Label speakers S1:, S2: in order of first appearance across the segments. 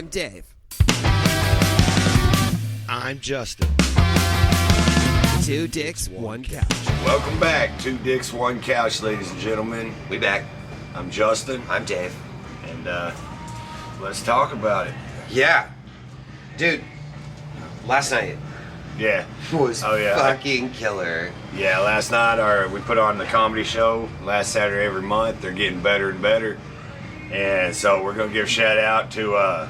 S1: I'm Dave.
S2: I'm Justin.
S1: Two dicks, one couch.
S3: Welcome back. Two dicks, one couch, ladies and gentlemen.
S4: We back.
S3: I'm Justin.
S4: I'm Dave.
S3: And let's talk about it.
S4: Yeah. Dude, last night
S3: Yeah.
S4: was
S3: yeah.
S4: fucking killer.
S3: Yeah, last night we put on the comedy show last Saturday every month. They're getting better and better. And so we're going to give a shout out to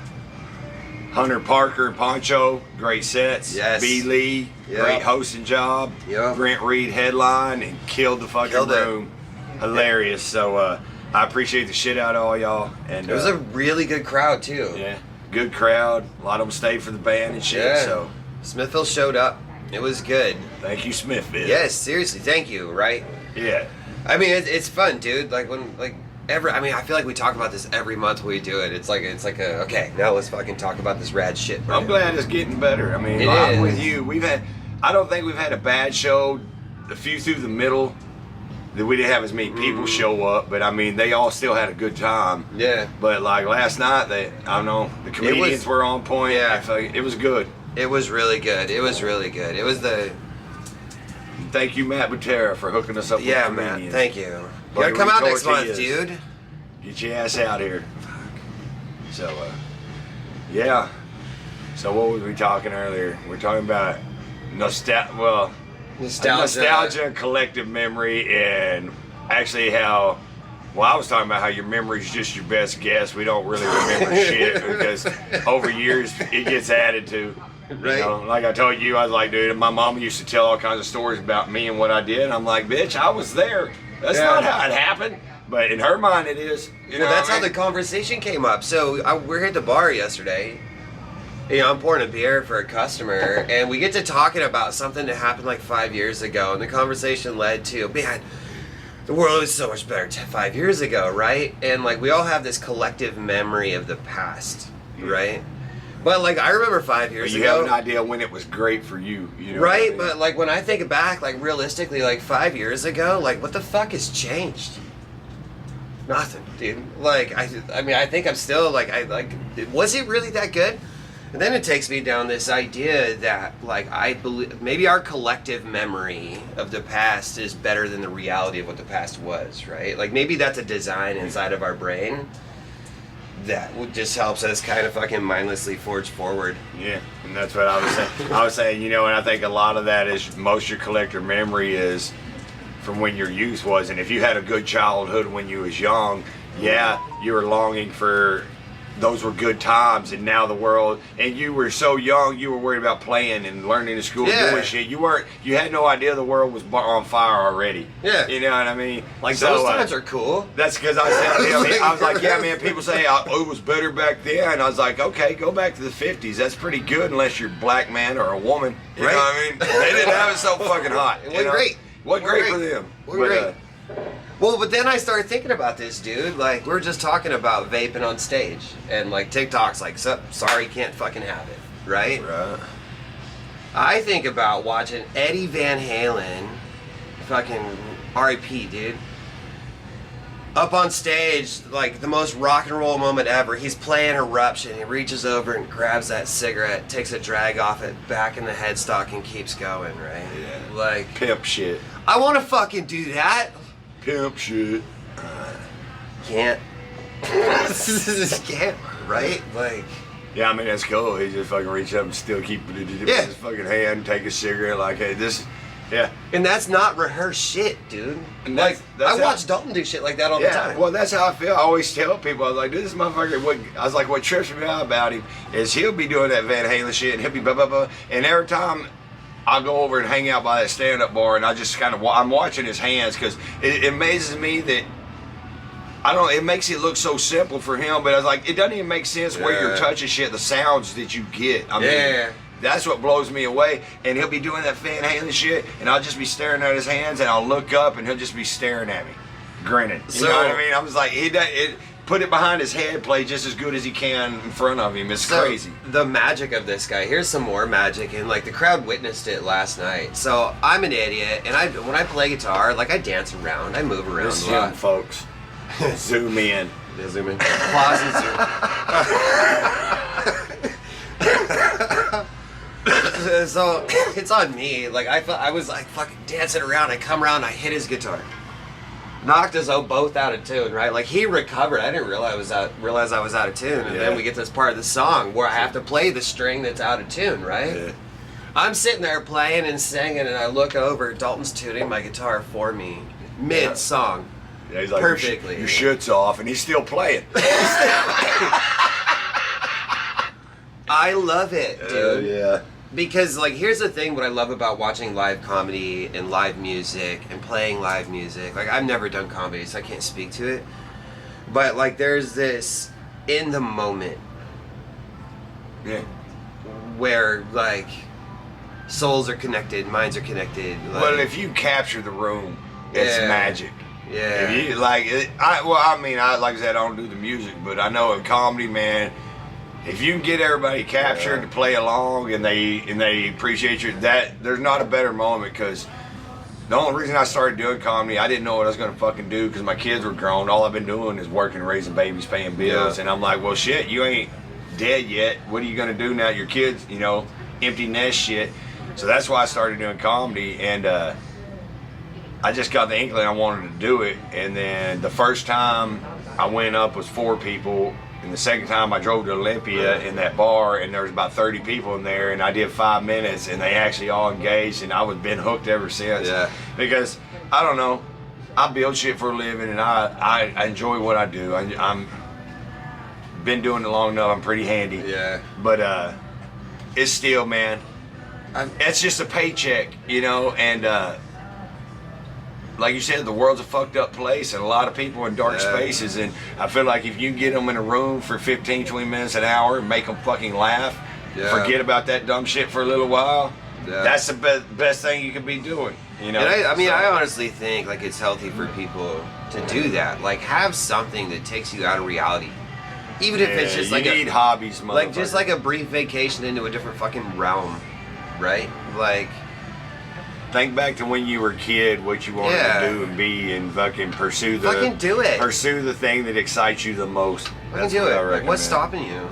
S3: Hunter Parker and Pancho. Great sets.
S4: Yes.
S3: B. Lee.
S4: Yep.
S3: Great hosting job.
S4: Yep.
S3: Brent Reed headline and killed the fucking room. Hilarious. So I appreciate the shit out of all y'all. And
S4: It was a really good crowd, too.
S3: yeah, good crowd. A lot of them stayed for the band and shit.
S4: Yeah.
S3: So
S4: Smithville showed up. It was good.
S3: thank you, Smithville.
S4: Yes, seriously, thank you, right?
S3: Yeah.
S4: I mean, it's fun, dude. Like, I feel like we talk about this every month when we do it. It's like okay, now let's fucking talk about this rad shit.
S3: I'm glad it's getting better. I mean,
S4: It
S3: I'm
S4: is.
S3: with you. I don't think we've had a bad show. A few through the middle that we didn't have as many people show up, but I mean, they all still had a good time.
S4: Yeah.
S3: But like last night, I don't know, the comedians were on point.
S4: Yeah.
S3: I feel like it was good.
S4: It was really good. It was really good. It was the...
S3: Thank you, Matt Butera, for hooking us up
S4: Yeah,
S3: with
S4: man.
S3: comedians.
S4: Thank you. You
S3: Buddy,
S4: gotta come out
S3: we
S4: next month,
S3: tortillas.
S4: dude.
S3: Get your ass out here. So, yeah. So what was we talking earlier? We're talking about nostalgia, and collective memory, and actually how. Well, I was talking about how your memory's just your best guess. We don't really remember shit because over years it gets added to.
S4: Right.
S3: You know, like I told you, I was like, dude, my mom used to tell all kinds of stories about me and what I did. And I'm like, bitch, I was there. That's not how it happened. But in her mind, it is. You know
S4: That's
S3: what I
S4: how
S3: mean?
S4: the conversation came up. So we're at the bar yesterday. You know, I'm pouring a beer for a customer, and we get to talking about something that happened like 5 years ago, and the conversation led to, man, the world was so much better 5 years ago, right? And like we all have this collective memory of the past, right? But like I remember 5 years
S3: But you
S4: ago.
S3: have an idea when it was great for you. You know
S4: Right,
S3: what I mean?
S4: but like when I think back, like realistically, like 5 years ago, like what the fuck has changed? Nothing, dude. Like I mean, I think I'm still like was it really that good? And then it takes me down this idea that like I believe maybe our collective memory of the past is better than the reality of what the past was, right? Like maybe that's a design inside of our brain that just helps us kind of fucking mindlessly forge forward.
S3: Yeah, and that's what I was saying. I was saying, you know, and I think a lot of that is most of your collective memory is from when your youth was. And if you had a good childhood when you was young, yeah, you were longing for those were good times, and now the world, and you were so young, you were worried about playing and learning in school, doing shit. You had no idea the world was on fire already.
S4: Yeah.
S3: You know what I mean?
S4: Like
S3: So,
S4: those times are cool.
S3: That's because I said, I was like, yeah, man, people say, oh, it was better back then. And I was like, okay, go back to the 50s. That's pretty good unless you're a black man or a woman. You know what I mean? They didn't have it so fucking hot.
S4: It wasn't great.
S3: Wasn't great for them.
S4: Wasn't great. Well, but then I started thinking about this, dude. Like, we're just talking about vaping on stage. And, like, TikTok's like, sorry, can't fucking have it. Right?
S3: Right.
S4: I think about watching Eddie Van Halen, fucking R.I.P., dude. Up on stage, like, the most rock and roll moment ever. He's playing Eruption. He reaches over and grabs that cigarette, takes a drag off it, back in the headstock, and keeps going, right?
S3: Yeah.
S4: Like,
S3: Pimp shit.
S4: I want to fucking do that.
S3: Pimp shit.
S4: Can't. Can't, right? Like,
S3: Yeah, I mean, that's cool. He just fucking reach up and still keep it in his fucking hand, take a cigarette, like, hey, this, yeah.
S4: and that's not rehearsed shit, dude.
S3: And
S4: Like,
S3: that's
S4: I
S3: how-
S4: watch Dalton do shit like that all the time.
S3: Well, that's how I feel. I always tell people, I was like, this motherfucker, I was like, what trips me out about him is he'll be doing that Van Halen shit, and he'll be blah, blah, blah, and every time I'll go over and hang out by that stand-up bar, and I just kind of, I'm watching his hands, because it amazes me that, I don't know, it makes it look so simple for him, but I was like, it doesn't even make sense where you're touching shit, the sounds that you get. I mean, that's what blows me away. And he'll be doing that Van Halen shit, and I'll just be staring at his hands, and I'll look up, and he'll just be staring at me, grinning. You know what I mean? I was like, put it behind his head, play just as good as he can in front of him. It's crazy.
S4: The magic of this guy. Here's some more magic, and like the crowd witnessed it last night. So I'm an idiot, and when I play guitar, like I dance around, I move around
S3: This
S4: a lot.
S3: him, folks. Zoom in.
S4: Yeah, zoom in. Pause and zoom. So it's on me. Like I was like fucking dancing around. I come around. I hit his guitar. Knocked us both out of tune, right? Like he recovered. I didn't realize I was out of tune, and then we get to this part of the song where I have to play the string that's out of tune, right? Yeah. I'm sitting there playing and singing, and I look over. Dalton's tuning my guitar for me mid song.
S3: Yeah, he's like,
S4: perfectly.
S3: Your shit's off, and he's still playing.
S4: I love it, dude.
S3: Yeah.
S4: Because, like, here's the thing, what I love about watching live comedy and live music and playing live music. Like, I've never done comedy, so I can't speak to it. But, like, there's this in the moment.
S3: Yeah.
S4: Where, like, souls are connected, minds are connected. Like,
S3: well, if you capture the room, it's magic.
S4: Yeah.
S3: If you, like, like I said, I don't do the music, but I know in comedy, man, if you can get everybody captured to play along and they appreciate you, that there's not a better moment. Because the only reason I started doing comedy, I didn't know what I was gonna fucking do because my kids were grown. All I've been doing is working, raising babies, paying bills, and I'm like, well, shit, you ain't dead yet. What are you gonna do now? Your kids, empty nest shit. So that's why I started doing comedy, and I just got the inkling I wanted to do it. And then the first time I went up was 4 people. And the second time I drove to Olympia in that bar, and there was about 30 people in there, and I did 5 minutes, and they actually all engaged, and I was been hooked ever since. Yeah. Because I don't know, I build shit for a living, and I enjoy what I do. I'm been doing it long enough. I'm pretty handy. Yeah. But it's still, man, it's just a paycheck, and. Like you said, the world's a fucked up place, and a lot of people in dark spaces, and I feel like if you can get them in a room for 15, 20 minutes, an hour, and make them fucking laugh, forget about that dumb shit for a little while, that's the best thing you could be doing, And
S4: I honestly think, like, it's healthy for people to do that. Like, have something that takes you out of reality. Even if it's just like...
S3: You need hobbies, motherfucker.
S4: Like, just like a brief vacation into a different fucking realm, right? Like...
S3: Think back to when you were a kid, what you wanted to do and be, and fucking pursue the...
S4: Fucking do it.
S3: Pursue the thing that excites you the most.
S4: Fucking do it. Like, what's stopping you?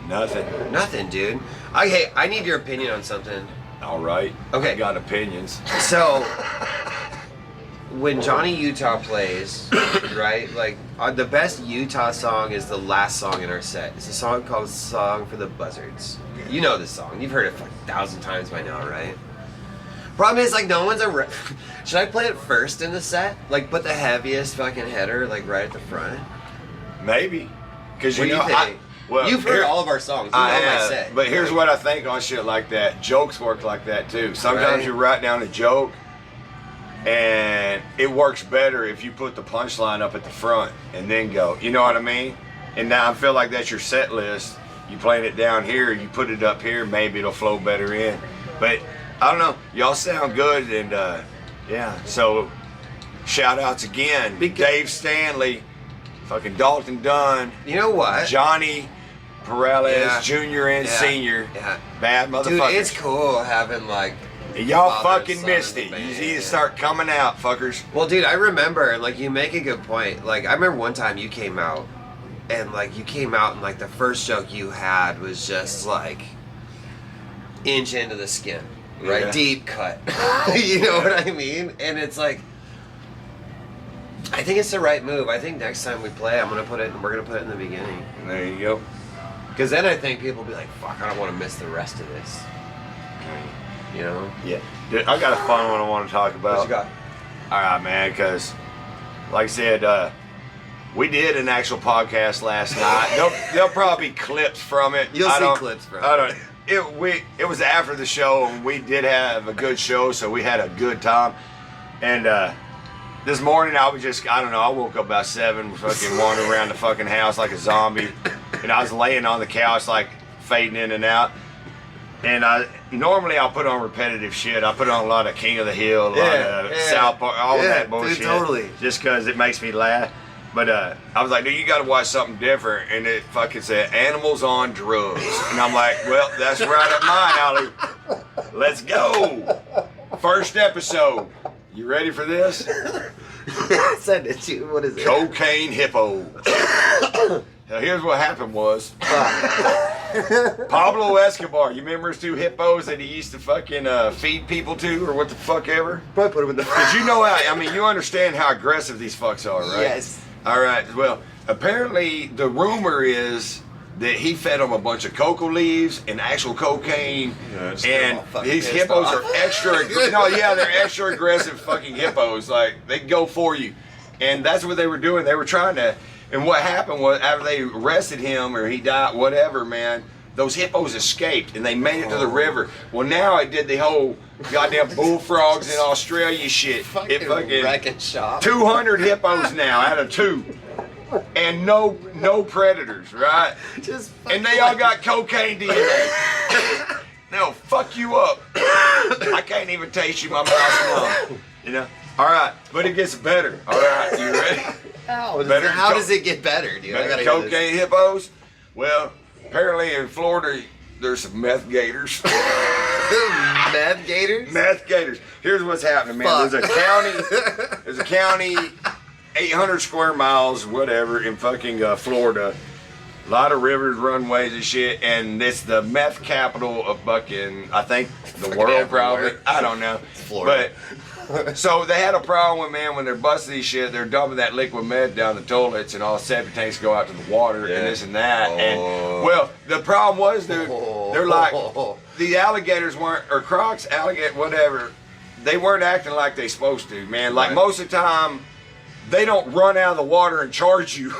S3: Nothing.
S4: Nothing, dude. Hey, I need your opinion on something.
S3: All right.
S4: Okay.
S3: I got opinions.
S4: So, when Johnny Utah plays, right, like, the best Utah song is the last song in our set. It's a song called Song for the Buzzards. You know this song. You've heard it like 1,000 times by now, right? Problem is, like, no one's should I play it first in the set? Like, put the heaviest fucking header, like, right at the front?
S3: Maybe. Because
S4: what do you think? You've heard all of our songs. You know my set.
S3: But here's what I think on shit like that. Jokes work like that, too. Sometimes you write down a joke, and it works better if you put the punchline up at the front and then go. You know what I mean? And now I feel like that's your set list. You playing it down here, you put it up here, maybe it'll flow better in. But... I don't know. Y'all sound good, and so shout outs again. Dave Stanley, fucking Dalton Dunn.
S4: You know what?
S3: Johnny Perales, Jr. and Senior. Yeah. Bad motherfuckers.
S4: Dude, it's cool having, like...
S3: Y'all fucking missed it. You need to start coming out, fuckers.
S4: Well, dude, I remember, like, you make a good point. Like, I remember one time you came out, and, like, like, the first joke you had was just, like, inch into the skin. Right, deep cut. You know what I mean? And it's like, I think it's the right move. I think next time we play, we're gonna put it in the beginning.
S3: There you go.
S4: Because then I think people will be like, fuck, I don't want to miss the rest of this. You know?
S3: Yeah. Dude, I got a fun one I want to talk about.
S4: What you got?
S3: All right, man. Because, like I said, we did an actual podcast last night. There'll probably be clips from it.
S4: You'll see clips from it.
S3: It was after the show, and we did have a good show, so we had a good time. And this morning I was just, I don't know, I woke up about 7, fucking wandering around the fucking house like a zombie, and I was laying on the couch like fading in and out. And normally I'll put on repetitive shit. I put on a lot of King of the Hill, a lot of South Park, all of that bullshit.
S4: Dude, totally.
S3: Just because it makes me laugh. But I was like, dude, you got to watch something different. And it fucking said, Animals on Drugs. And I'm like, well, that's right up my alley. Let's go. First episode. You ready for this?
S4: Send it to you. What is it?
S3: Cocaine Hippo. Now, here's what happened was, Pablo Escobar, you remember his 2 hippos that he used to fucking feed people to, or what the fuck ever?
S4: Probably put him in the.
S3: Because you know how, I mean, you understand how aggressive these fucks are, right?
S4: Yes.
S3: All right, well, apparently the rumor is that he fed them a bunch of cocoa leaves and actual cocaine, and these hippos are extra. No, yeah, they're extra aggressive fucking hippos. Like they go for you, and that's what they were doing. They were trying to. And what happened was after they arrested him or he died, whatever, man. Those hippos escaped and they made it to the river. Well, now it did the whole goddamn bullfrogs in Australia shit. It fucking
S4: wrecking shop.
S3: 200 hippos now out of 2. And no predators, right? And they all got cocaine DNA. They'll fuck you up. I can't even taste you, my mouth's numb. You know? All right, but it gets better. All right, you ready?
S4: How does it get better, dude? I gotta hear this.
S3: Cocaine hippos? Well, apparently in Florida, there's some meth gators.
S4: Meth gators?
S3: Meth gators. Here's what's happening, man.
S4: Fuck.
S3: There's a county, 800 square miles, whatever, in fucking Florida. A lot of rivers, runways and shit, and it's the meth capital of fucking, I think, the world probably. I don't know.
S4: It's Florida.
S3: But, so they had a problem with, man, when they're busting these shit, they're dumping that liquid meth down the toilets and all the septic tanks go out to the water and this and that. And, well, the problem was, dude, they're like, the alligators weren't, or crocs, alligator, whatever, they weren't acting like they supposed to, man. Like, most of the time, they don't run out of the water and charge you.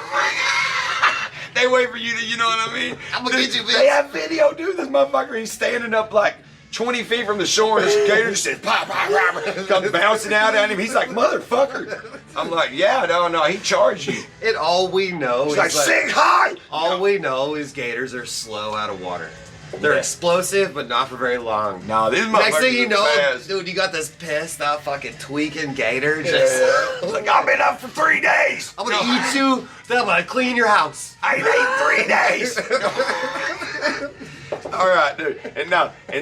S3: They wait for you to, you know what I mean?
S4: I'm gonna get you, bitch.
S3: They have video, dude. This motherfucker, he's standing up like 20 feet from the shore, and this gator just says, pop, pop, pop, comes bouncing out at him. He's like, motherfucker. I'm like, yeah, no, he charged you.
S4: And all we know
S3: He's
S4: is
S3: like, sing high.
S4: All we know is gators are slow out of water. They're explosive, but not for very long.
S3: No, these motherfuckers
S4: Next thing you know,
S3: fast.
S4: dude, you got this pissed off fucking tweaking gator. Just
S3: Like, I've been up for 3 days.
S4: I'm gonna eat you, then I'm gonna clean your house.
S3: I ain't ate 3 days. All right, dude. And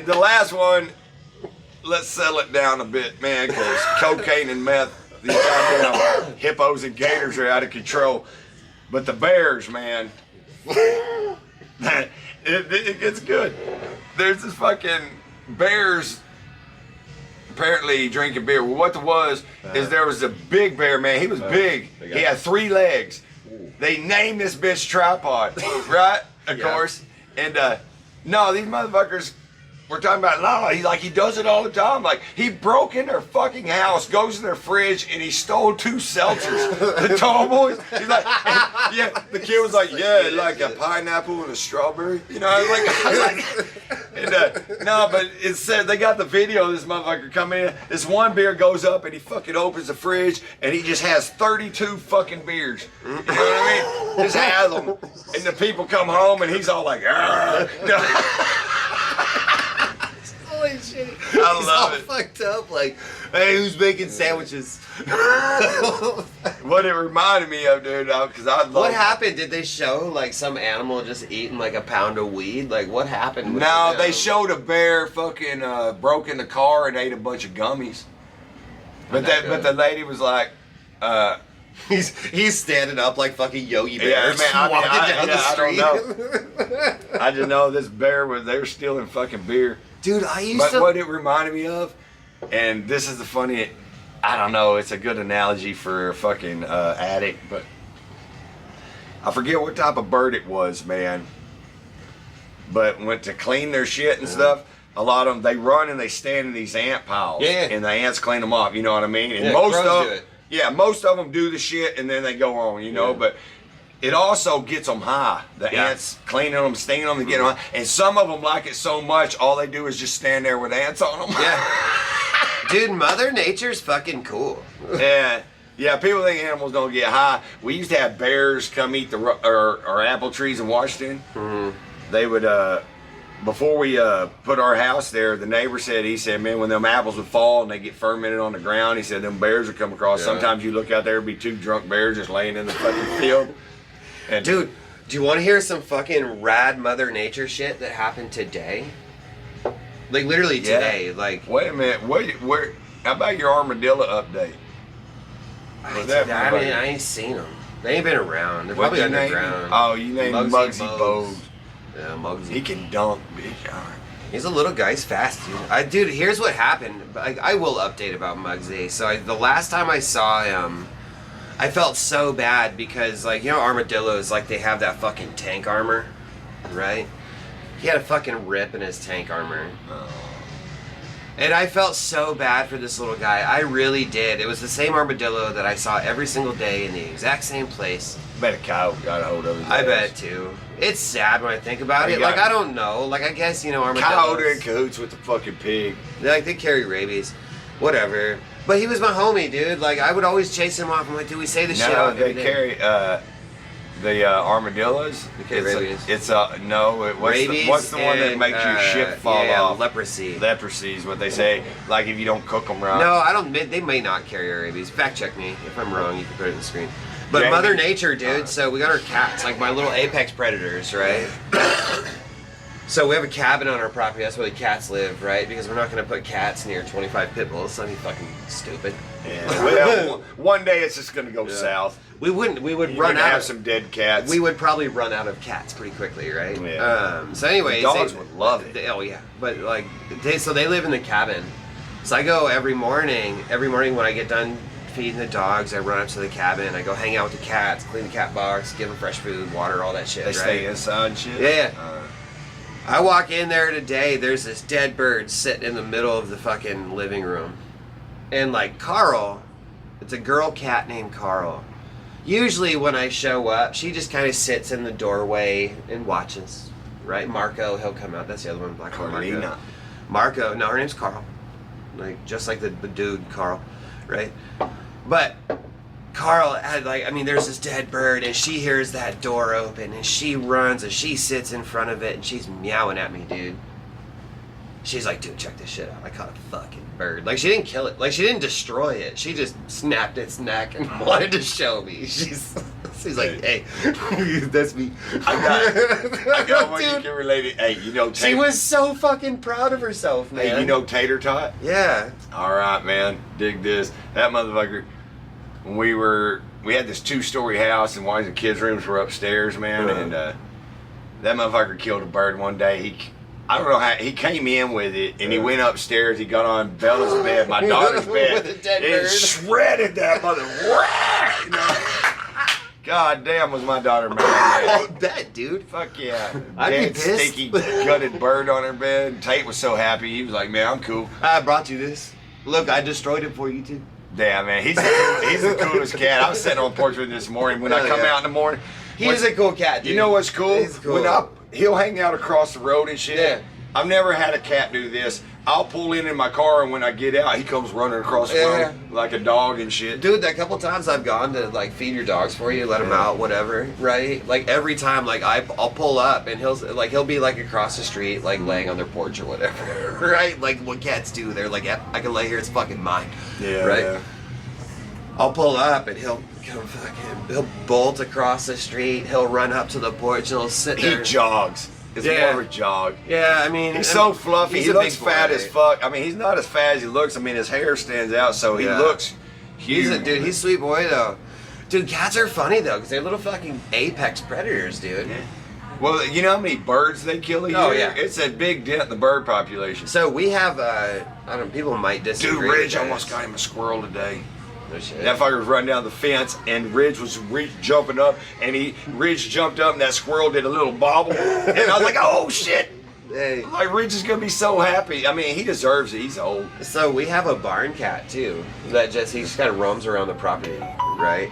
S3: the last one, let's settle it down a bit, man, because cocaine and meth, these goddamn hippos and gators are out of control. But the bears, man, it gets good. There's this fucking bears apparently drinking beer. Well, what it was is there was a big bear, man. He was big. He had 3 legs. They named this bitch Tripod, right? Of course. And no, these motherfuckers, we're talking about Lala. He does it all the time. Like, he broke in their fucking house, goes in their fridge, and he stole 2 seltzers. The tall boys. He's like, yeah. The kid was like, yeah, like a pineapple and a strawberry. You know, I was like, and, no, but it said they got the video of this motherfucker coming in. This one beer goes up, and he fucking opens the fridge, and he just has 32 fucking beers. You know what I mean? Just has them, and the people come home, and he's all like,
S4: Holy shit.
S3: I love it.
S4: Fucked up. Like, hey, who's making sandwiches?
S3: What it reminded me of, dude, because I love.
S4: What happened? Did they show like some animal just eating like a pound of weed? Like, what happened? With
S3: No,
S4: the
S3: they showed a bear fucking broke in the car and ate a bunch of gummies. But the lady was like,
S4: he's standing up like fucking Yogi Bear,
S3: yeah, man,
S4: walking down the street.
S3: I don't know. I just know this bear they were stealing fucking beer.
S4: Dude, I used
S3: But
S4: to.
S3: what it reminded me of, and this is the funny, I don't know, it's a good analogy for a fucking addict, but I forget what type of bird it was, man. But went to clean their shit and stuff. A lot of them, they run and they stand in these ant piles.
S4: Yeah.
S3: And the ants clean them off, you know what I mean? And
S4: Yeah,
S3: most
S4: crows
S3: of
S4: do
S3: them,
S4: it.
S3: yeah, most of them do the shit and then they go on, you know, but it also gets them high. The ants cleaning them, stinging them, and getting them high. And some of them like it so much, all they do is just stand there with ants on them.
S4: Yeah. Dude, Mother Nature's fucking cool.
S3: Yeah, people think animals don't get high. We used to have bears come eat our apple trees in Washington. Mm-hmm. They would, before we put our house there, the neighbor said, he said, man, when them apples would fall and they get fermented on the ground, he said, them bears would come across. Yeah. Sometimes you look out there, it'd be 2 drunk bears just laying in the fucking field. And
S4: dude, do you want to hear some fucking rad Mother Nature shit that happened today? Like, literally today. Like,
S3: wait a minute. Where? How about your armadillo update?
S4: I ain't seen them. They ain't been around. They're probably underground.
S3: Oh, you named Muggsy Bogues.
S4: Yeah, Muggsy.
S3: He can dunk, bitch. All right.
S4: He's a little guy. He's fast, dude. Dude, here's what happened. I will update about Muggsy. So the last time I saw him, I felt so bad because, like, you know, armadillos, like, they have that fucking tank armor, right? He had a fucking rip in his tank armor. And I felt so bad for this little guy. I really did. It was the same armadillo that I saw every single day in the exact same place.
S3: Bet a cow got a hold of it.
S4: I bet too. It's sad when I think about it. Like, I don't know. Like, I guess, you know, armadillos.
S3: Cow are in cahoots with the fucking pig.
S4: Like, they carry rabies. Whatever. But he was my homie, dude. Like, I would always chase him off. I'm like, dude, we say the shit
S3: No,
S4: out
S3: they
S4: every day.
S3: carry the armadillos.
S4: They carry rabies.
S3: It's no. What's the one that makes your ship fall off?
S4: Leprosy.
S3: Leprosy is what they say. Like if you don't cook them right.
S4: No, I don't. They may not carry rabies. Fact check me if I'm wrong. You can put it on the screen. But
S3: Jamie?
S4: Mother Nature, dude. So we got our cats, like my little apex predators, right? So we have a cabin on our property. That's where the cats live, right? Because we're not going to put cats near 25 pit bulls. That'd be fucking stupid.
S3: Yeah. Well, one day it's just gonna go south.
S4: We wouldn't. We would
S3: You're
S4: run
S3: gonna
S4: out
S3: have
S4: of
S3: some dead cats.
S4: We would probably run out of cats pretty quickly, right?
S3: Yeah.
S4: So anyways,
S3: The dogs would love it.
S4: Oh yeah, but like, they live in the cabin. So I go every morning. Every morning when I get done feeding the dogs, I run up to the cabin. I go hang out with the cats, clean the cat box, give them fresh food, water, all that shit.
S3: They
S4: right?
S3: stay inside and shit.
S4: Yeah. I walk in there today. There's this dead bird sitting in the middle of the fucking living room, and like Carl, it's a girl cat named Carl. Usually when I show up, she just kind of sits in the doorway and watches. Right, Marco, he'll come out. That's the other one, Black
S3: Carlina.
S4: Marco, no, her name's Carl. Like just like the dude Carl, right? But Carl had there's this dead bird and she hears that door open and she runs and she sits in front of it and she's meowing at me, dude. She's like, dude, check this shit out. I caught a fucking bird. Like, she didn't kill it. Like, she didn't destroy it. She just snapped its neck and wanted to show me. She's like, hey, that's me.
S3: I got one you
S4: Dude,
S3: can relate it. Hey, you know
S4: she was so fucking proud of herself, man.
S3: Hey, you know Tater Tot?
S4: Yeah.
S3: All right, man. Dig this. That motherfucker. When we had this 2-story house and one of the kids' rooms were upstairs, man, and that motherfucker killed a bird one day. I don't know how he came in with it, and he went upstairs. He got on Bella's bed, my daughter's bed,
S4: With a dead
S3: and
S4: bird.
S3: shredded that mother. You know? God damn, was my daughter mad?
S4: I bet, dude.
S3: Fuck yeah,
S4: I'd be
S3: dead,
S4: pissed.
S3: stinky, gutted bird on her bed. Tate was so happy. He was like, "Man, I'm cool."
S4: I brought you this. Look, I destroyed it for you, too.
S3: Damn, man, he's the coolest cat. I was sitting on the porch with him this morning. When I come out in the morning,
S4: He's a cool cat, dude.
S3: you know what's cool?
S4: He's cool.
S3: He'll hang out across the road and shit.
S4: Yeah.
S3: I've never had a cat do this. I'll pull in my car, and when I get out, he comes running across the road like a dog and shit.
S4: Dude, a couple times I've gone to like feed your dogs for you, let them out, whatever, right? Like every time, like I'll pull up and he'll be like across the street, like laying on their porch or whatever, right? Like what cats do. They're like, I can lay here, it's fucking mine, right?
S3: Yeah.
S4: I'll pull up and he'll bolt across the street. He'll run up to the porch and he'll sit there.
S3: He jogs. It's
S4: Yeah.
S3: more of a jog.
S4: Yeah, I mean,
S3: He's so fluffy.
S4: he's
S3: He
S4: a
S3: looks
S4: big boy,
S3: fat
S4: right?
S3: as fuck. I mean, he's not as fat as he looks. I mean, his hair stands out, so he
S4: Yeah.
S3: looks huge.
S4: He's a sweet boy though. Dude, cats are funny though, because they're little fucking apex predators, dude.
S3: Yeah. Well, you know how many birds they kill a year?
S4: Oh, yeah.
S3: It's a big dent in the bird population.
S4: So we have, I don't know, people might disagree.
S3: Dude,
S4: with
S3: Ridge
S4: this.
S3: almost got him a squirrel today.
S4: No shit.
S3: That fucker was running down the fence, and Ridge was jumping up, and Ridge jumped up, and that squirrel did a little bobble, and I was like, oh shit!
S4: Hey.
S3: Like, Ridge is gonna be so happy. I mean, he deserves it. He's old.
S4: So we have a barn cat too. He just kind of roams around the property, right?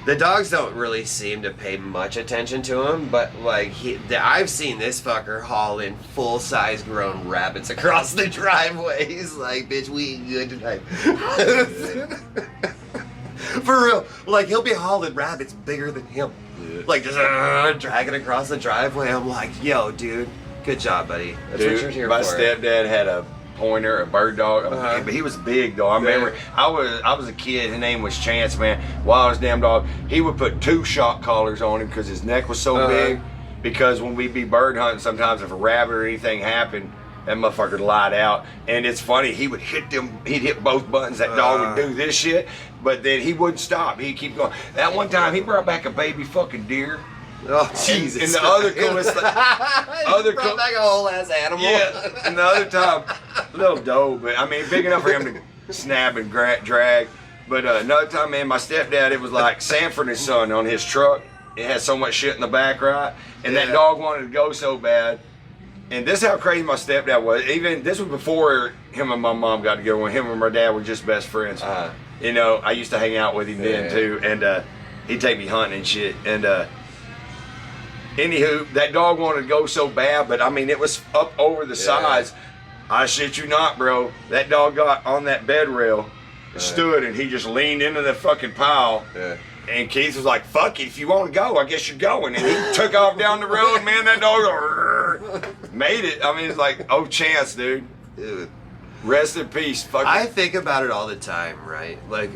S4: The dogs don't really seem to pay much attention to him, but like I've seen this fucker haul in full-size grown rabbits across the driveway. He's like, bitch, we eat good tonight. For real, like he'll be hauling rabbits bigger than him, like just dragging across the driveway. I'm like, yo, dude, good job, buddy. That's what you're
S3: Dude,
S4: here
S3: my
S4: for.
S3: stepdad had a pointer, a bird dog, but he was big though. I remember
S4: Yeah.
S3: I was a kid. His name was Chance, man. Wildest damn dog. He would put 2 shock collars on him because his neck was so big. Because when we'd be bird hunting, sometimes if a rabbit or anything happened, that motherfucker lied out. And it's funny, he would hit them. He'd hit both buttons. That dog would do this shit, but then he wouldn't stop. He'd keep going. That one time, he brought back a baby fucking deer.
S4: Oh Jesus!
S3: And the other coolest,
S4: other brought back a whole ass animal.
S3: Yeah. And the other time, little doe, but I mean big enough for him to snap and drag. But another time, man, my stepdad, it was like Sanford and Son on his truck. It had so much shit in the back, right? And that dog wanted to go so bad. And this is how crazy my stepdad was. Even this was before him and my mom got together. When him and my dad were just best friends. You know, I used to hang out with him then too, and he'd take me hunting and shit. And anywho, that dog wanted to go so bad, but I mean, it was up over the sides. I shit you not, bro. That dog got on that bed rail, stood, and he just leaned into the fucking pile. And Keith was like, fuck it, if you want to go, I guess you're going. And he took off down the road, man, that dog made it. I mean, it's like, oh, chance, dude. Rest in peace. Fuck
S4: I think about it all the time, right? Like,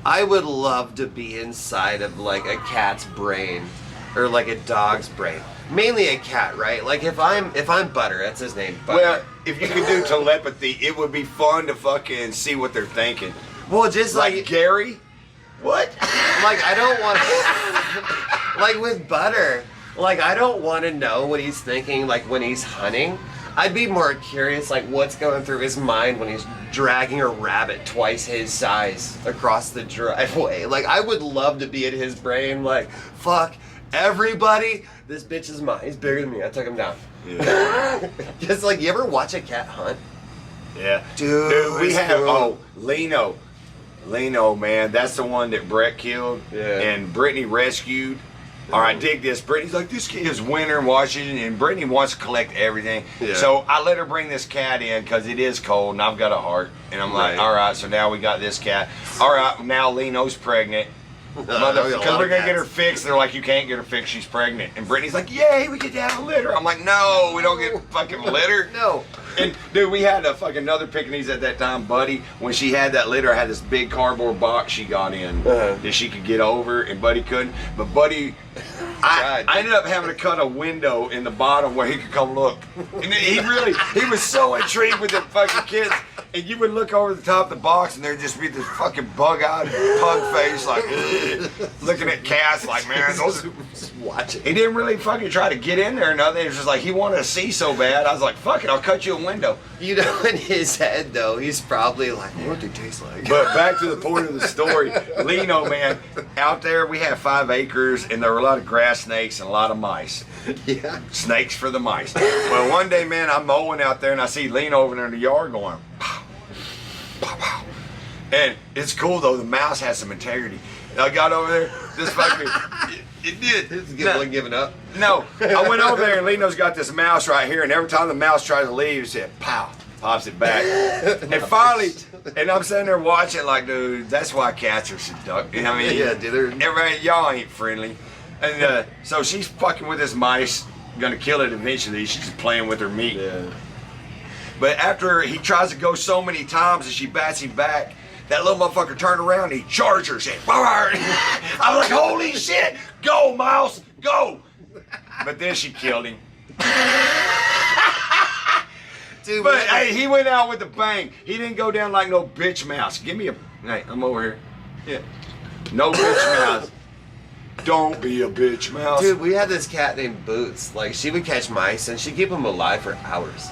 S4: I would love to be inside of, like, a cat's brain. Or, like, a dog's brain. Mainly a cat, right? Like, if I'm Butter, that's his name, Butter.
S3: Well, if you could do telepathy, it would be fun to fucking see what they're thinking.
S4: Well, just
S3: like Gary? What?
S4: Like, I don't want to, like with Butter, like I don't want to know what he's thinking, like when he's hunting. I'd be more curious, like what's going through his mind when he's dragging a rabbit twice his size across the driveway. Like, I would love to be in his brain, like, fuck, everybody, this bitch is mine. He's bigger than me. I took him down. Yeah. Just like, you ever watch a cat hunt?
S3: Yeah.
S4: Dude,
S3: we have, Lino. Lino, man, that's the one that Brett killed and Brittany rescued. All right, dig this. Brittany's like, this kid is winter in Washington, and Brittany wants to collect everything. Yeah. So I let her bring this cat in because it is cold, and I've got a heart. And I'm like, all right, so now we got this cat. All right, now Lino's pregnant. Because we're going to get her fixed. They're like, you can't get her fixed, she's pregnant. And Brittany's like, yay, we get to have a litter. I'm like, no, we don't get fucking litter.
S4: No.
S3: And dude, we had a fucking another Pekingese at that time, Buddy. When she had that litter, I had this big cardboard box she got in that she could get over, and Buddy couldn't. But Buddy, I ended up having to cut a window in the bottom where he could come look. And he was so intrigued with the fucking kids. And you would look over the top of the box, and there'd just be this fucking bug-eyed pug face, like looking at cats, like, man, those.
S4: Just watch it.
S3: He didn't really fucking try to get in there or nothing. It was just like he wanted to see so bad. I was like, fuck it, I'll cut you a window.
S4: You know, in his head though, he's probably like, what do they taste like?
S3: But back to the point of the story, Lino, man, out there we have 5 acres, and there were a lot of grass snakes and a lot of mice.
S4: Yeah.
S3: Snakes for the mice. Well, one day, man, I'm mowing out there, and I see Lino over there in the yard going, pow, pow, pow. And it's cool though, the mouse has some integrity. I got over there, this fucking, it did.
S4: It's giving up.
S3: No, I went over there and Lino's got this mouse right here, and every time the mouse tries to leave, it said, pow, pops it back. And finally, and I'm sitting there watching like, dude, that's why cats are seductive. I mean,
S4: yeah, dude,
S3: everybody, y'all ain't friendly. And so she's fucking with this mice, gonna kill it eventually. She's just playing with her meat.
S4: Yeah.
S3: But after he tries to go so many times and she bats him back, that little motherfucker turned around and he charged her. Said, I was like, holy shit, go, mouse, go. But then she killed him.
S4: Dude,
S3: but hey, he went out with a bang. He didn't go down like no bitch mouse. Give me a, hey, I'm over here. Yeah. No bitch mouse. Don't be a bitch mouse.
S4: Dude, we had this cat named Boots. Like, she would catch mice and she'd keep them alive for hours.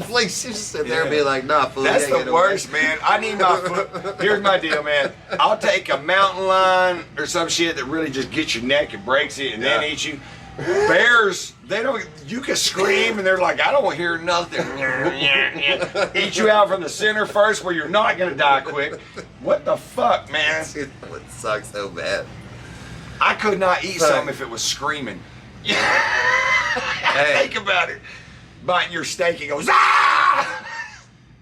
S4: Like, she'd just sit there and be like, nah, fool.
S3: That's the worst, man. I need my foot. Here's my deal, man. I'll take a mountain lion or some shit that really just gets your neck and breaks it and then eats you. Bears, they don't, you can scream and they're like, I don't hear nothing. Eat you out from the center first where you're not going to die quick. What the fuck, man?
S4: Dude, that would suck so bad.
S3: I could not eat something if it was screaming.
S4: Hey.
S3: Think about it. Biting your steak, it goes, ah!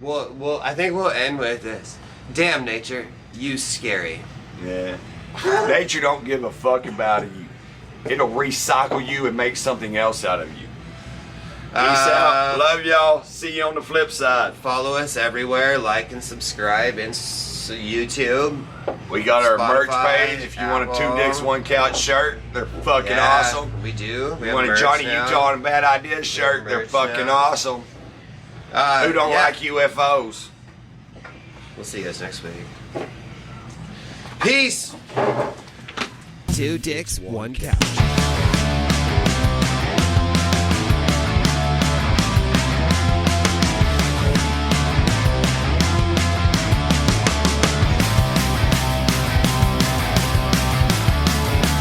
S4: Well, I think we'll end with this. Damn, nature, you scary.
S3: Yeah. Nature don't give a fuck about you. It'll recycle you and make something else out of you. Peace out. Love y'all. See you on the flip side.
S4: Follow us everywhere. Like and subscribe. And YouTube.
S3: We got our merch
S4: Spotify,
S3: page. If you want a 2 Dicks 1 Couch shirt, they're fucking awesome.
S4: We do.
S3: We want a Johnny Utah and a Bad Ideas shirt. They're fucking awesome. Who don't like UFOs?
S4: We'll see you guys next week. Peace.
S1: Two dicks, one couch.